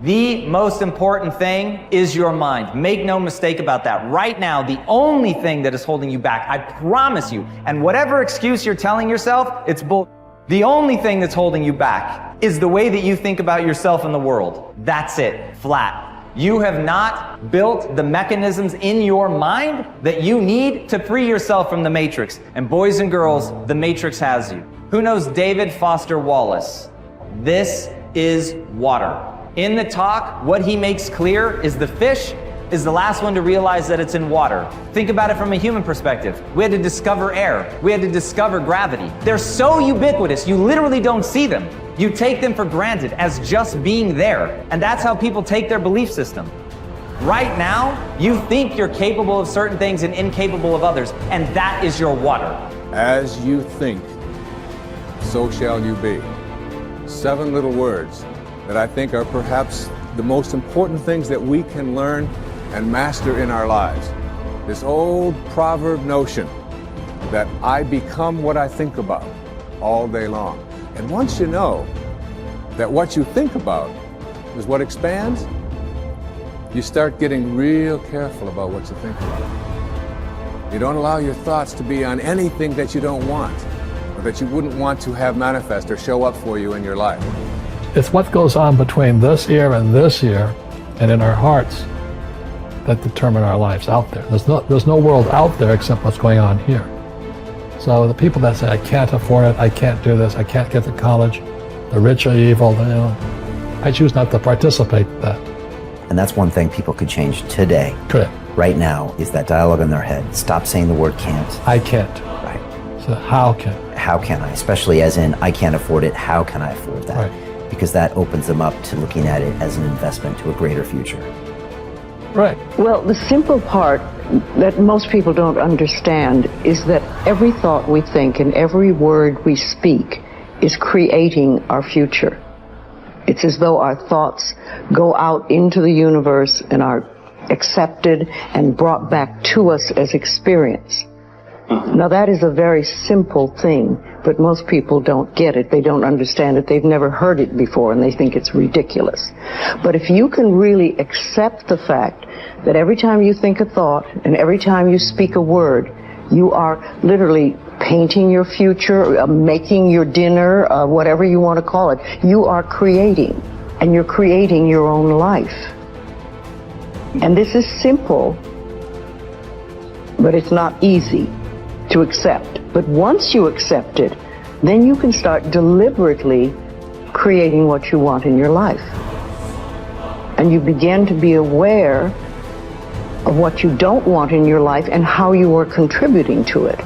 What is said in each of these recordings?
The most important thing is your mind. Make no mistake about that. Right now, the only thing that is holding you back, I promise you, and whatever excuse you're telling yourself, it's bull. The only thing that's holding you back is the way that you think about yourself and the world. That's it, flat. You have not built the mechanisms in your mind that you need to free yourself from the matrix. And boys and girls, the matrix has you. Who knows David Foster Wallace? This is water. In the talk, what he makes clear is the fish is the last one to realize that it's in water. Think about it from a human perspective. We had to discover air. We had to discover gravity. They're so ubiquitous, you literally don't see them. You take them for granted as just being there. And that's how people take their belief system. Right now, you think you're capable of certain things and incapable of others, and that is your water. As you think, so shall you be. 7 little words that I think are perhaps the most important things that we can learn and master in our lives. This old proverb notion that I become what I think about all day long. And once you know that what you think about is what expands, you start getting real careful about what you think about. You don't allow your thoughts to be on anything that you don't want, or that you wouldn't want to have manifest or show up for you in your life. It's what goes on between this ear and this ear and in our hearts that determine our lives out there. There's no world out there except what's going on here. So the people that say, I can't afford it, I can't do this, I can't get to college, the rich are evil, I choose not to participate in that. And that's one thing people could change today. Correct. Right now is that dialogue in their head. Stop saying the word can't. I can't. Right. So how can? How can I? Especially as in, I can't afford it, how can I afford that? Right. Because that opens them up to looking at it as an investment to a greater future. Right. Well, the simple part that most people don't understand is that every thought we think and every word we speak is creating our future. It's as though our thoughts go out into the universe and are accepted and brought back to us as experience. Now that is a very simple thing, but most people don't get it. They don't understand it. They've never heard it before and they think it's ridiculous. But if you can really accept the fact that every time you think a thought and every time you speak a word, you are literally painting your future, making your dinner, whatever you want to call it, you are creating, and you're creating your own life. And this is simple, but it's not easy to accept. But once you accept it, then you can start deliberately creating what you want in your life. And you begin to be aware of what you don't want in your life and how you are contributing to it.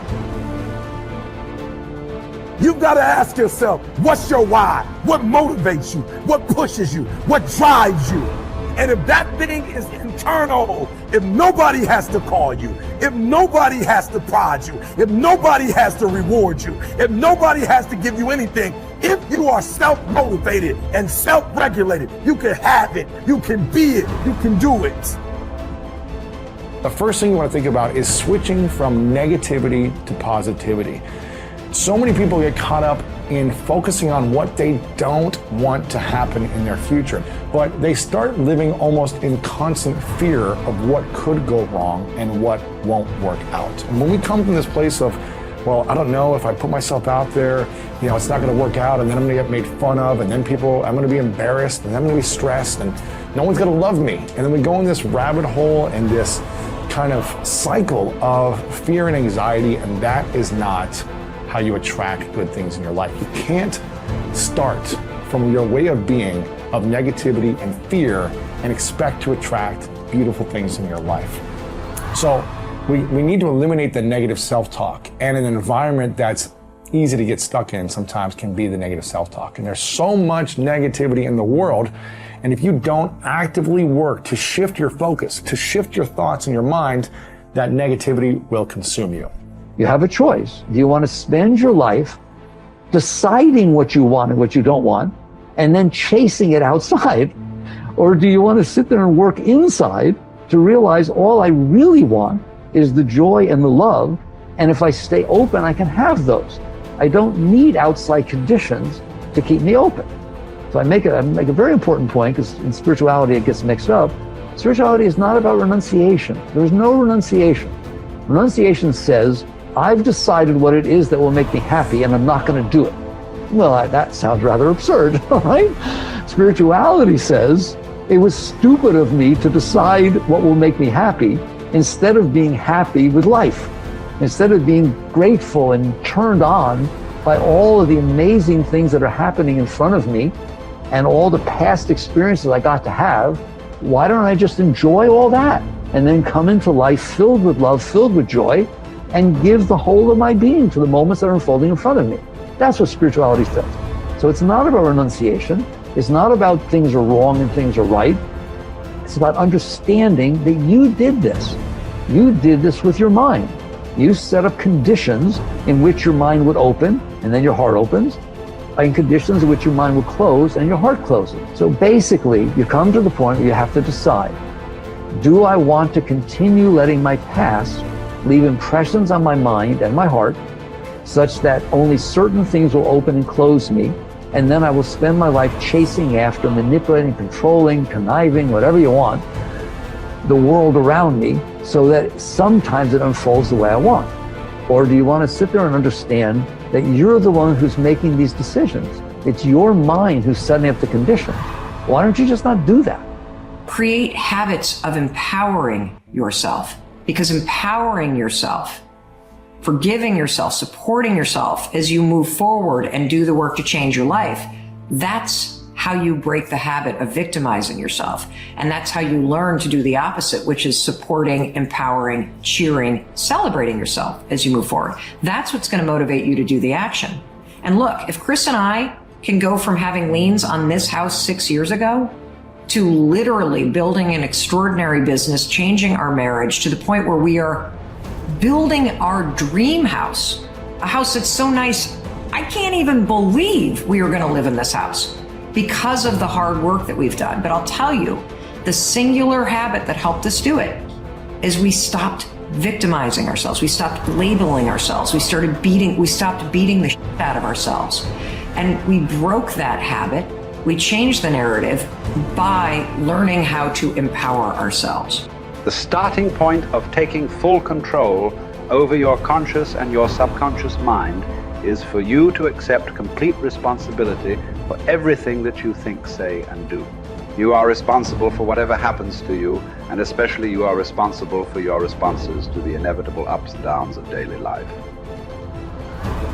You've got to ask yourself, what's your why? What motivates you? What pushes you? What drives you? And if that thing is internal, if nobody has to call you, if nobody has to prod you, if nobody has to reward you, if nobody has to give you anything, if you are self-motivated and self-regulated, you can have it, you can be it, you can do it. The first thing you want to think about is switching from negativity to positivity. So many people get caught up in focusing on what they don't want to happen in their future, but they start living almost in constant fear of what could go wrong and what won't work out. And when we come from this place of, well, I don't know if I put myself out there, it's not going to work out, and then I'm going to get made fun of, and then I'm going to be embarrassed, and then I'm going to be stressed, and no one's going to love me. And then we go in this rabbit hole and this kind of cycle of fear and anxiety, and that is not how you attract good things in your life. You can't start from your way of being of negativity and fear and expect to attract beautiful things in your life. So we need to eliminate the negative self-talk, and an environment that's easy to get stuck in sometimes can be the negative self-talk. And there's so much negativity in the world, and if you don't actively work to shift your focus, to shift your thoughts in your mind, that negativity will consume you. You have a choice. Do you want to spend your life deciding what you want and what you don't want, and then chasing it outside? Or do you want to sit there and work inside to realize all I really want is the joy and the love, and if I stay open, I can have those. I don't need outside conditions to keep me open. So I make a very important point, because in spirituality it gets mixed up. Spirituality is not about renunciation. There's no renunciation. Renunciation says, I've decided what it is that will make me happy and I'm not going to do it. Well, that sounds rather absurd, right? Spirituality says, it was stupid of me to decide what will make me happy instead of being happy with life, instead of being grateful and turned on by all of the amazing things that are happening in front of me and all the past experiences I got to have. Why don't I just enjoy all that and then come into life filled with love, filled with joy, and give the whole of my being to the moments that are unfolding in front of me? That's what spirituality says. So it's not about renunciation. It's not about things are wrong and things are right. It's about understanding that you did this. You did this with your mind. You set up conditions in which your mind would open, and then your heart opens, and conditions in which your mind would close and your heart closes. So basically, you come to the point where you have to decide, do I want to continue letting my past leave impressions on my mind and my heart such that only certain things will open and close me, and then I will spend my life chasing after, manipulating, controlling, conniving, whatever you want, the world around me, so that sometimes it unfolds the way I want? Or do you want to sit there and understand that you're the one who's making these decisions? It's your mind who's setting up the conditions. Why don't you just not do that? Create habits of empowering yourself, because empowering yourself, forgiving yourself, supporting yourself as you move forward and do the work to change your life, that's how you break the habit of victimizing yourself. And that's how you learn to do the opposite, which is supporting, empowering, cheering, celebrating yourself as you move forward. That's what's going to motivate you to do the action. And look, if Chris and I can go from having liens on this house 6 years ago to literally building an extraordinary business, changing our marriage to the point where we are building our dream house, a house that's so nice, I can't even believe we are going to live in this house because of the hard work that we've done. But I'll tell you, the singular habit that helped us do it is we stopped victimizing ourselves. We stopped labeling ourselves. We stopped beating the shit out of ourselves. And we broke that habit. We changed the narrative by learning how to empower ourselves. The starting point of taking full control over your conscious and your subconscious mind is for you to accept complete responsibility for everything that you think, say, and do. You are responsible for whatever happens to you, and especially you are responsible for your responses to the inevitable ups and downs of daily life.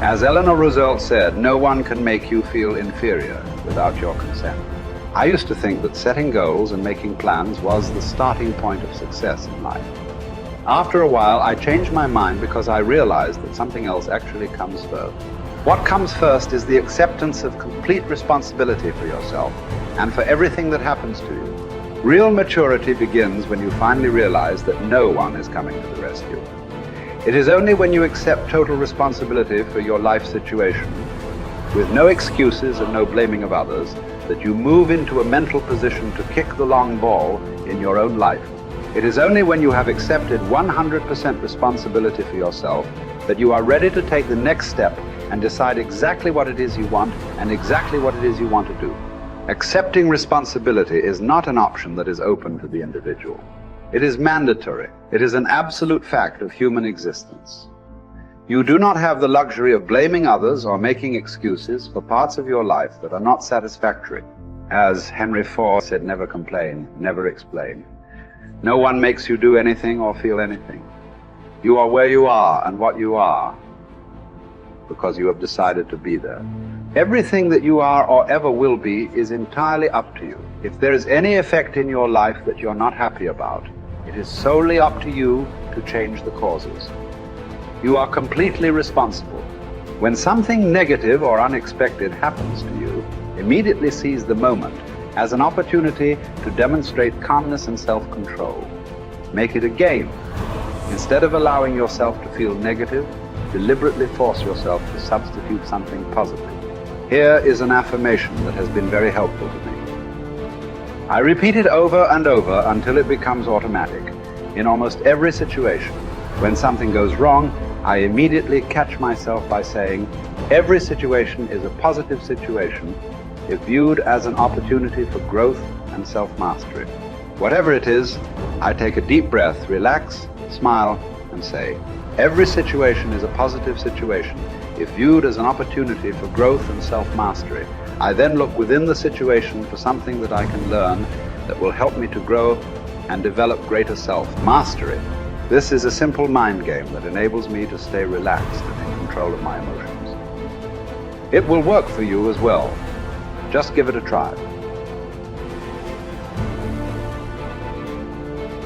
As Eleanor Roosevelt said, no one can make you feel inferior without your consent. I used to think that setting goals and making plans was the starting point of success in life. After a while, I changed my mind because I realized that something else actually comes first. What comes first is the acceptance of complete responsibility for yourself and for everything that happens to you. Real maturity begins when you finally realize that no one is coming to the rescue. It is only when you accept total responsibility for your life situation, with no excuses and no blaming of others, that you move into a mental position to kick the long ball in your own life. It is only when you have accepted 100% responsibility for yourself that you are ready to take the next step and decide exactly what it is you want and exactly what it is you want to do. Accepting responsibility is not an option that is open to the individual. It is mandatory. It is an absolute fact of human existence. You do not have the luxury of blaming others or making excuses for parts of your life that are not satisfactory. As Henry Ford said, never complain, never explain. No one makes you do anything or feel anything. You are where you are and what you are because you have decided to be there. Everything that you are or ever will be is entirely up to you. If there is any effect in your life that you're not happy about, it is solely up to you to change the causes. You are completely responsible. When something negative or unexpected happens to you, immediately seize the moment as an opportunity to demonstrate calmness and self-control. Make it a game. Instead of allowing yourself to feel negative, deliberately force yourself to substitute something positive. Here is an affirmation that has been very helpful to me. I repeat it over and over until it becomes automatic. In almost every situation, when something goes wrong, I immediately catch myself by saying, every situation is a positive situation, if viewed as an opportunity for growth and self-mastery. Whatever it is, I take a deep breath, relax, smile, and say, every situation is a positive situation if viewed as an opportunity for growth and self-mastery. I then look within the situation for something that I can learn that will help me to grow and develop greater self-mastery. This is a simple mind game that enables me to stay relaxed and in control of my emotions. It will work for you as well. Just give it a try.